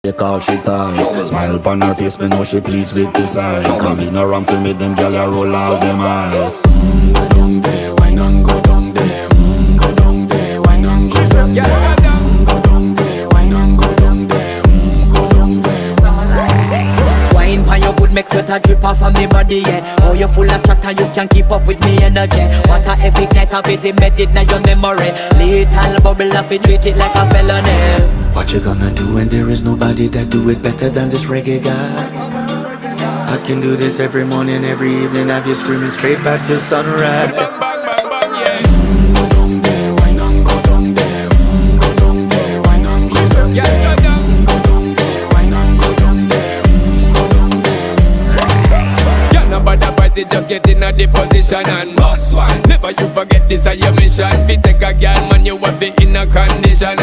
They call she ties. Smile upon her face, me know she pleased with this eyes. Come in around to meet them, girl, you roll out them eyes. Go down there, why not go down there? Go down there, why not go down there? Go down there, why not go down there? Go down there. Wine pan your good, make sweat a drip off of me body, yeah. Oh, you full of chatter, you can keep up with me energy. What a epic night of it, embedded in your memory. Little bubble of it, treat it like a felony. What you gonna do when there is nobody that do it better than this reggae guy? I can do this every morning, every evening, have you screaming straight back to sunrise. Bang, bang, bang, bang, yeah. Go down there, why not go down there? Go down there, why not go down there? Yeah, go down. Go down there, why not go down there? Go down there. Yeah, nobody fight it, just get in a the position and boss one. Never you forget this is your mission. If you take a girl, man, you have it in a condition.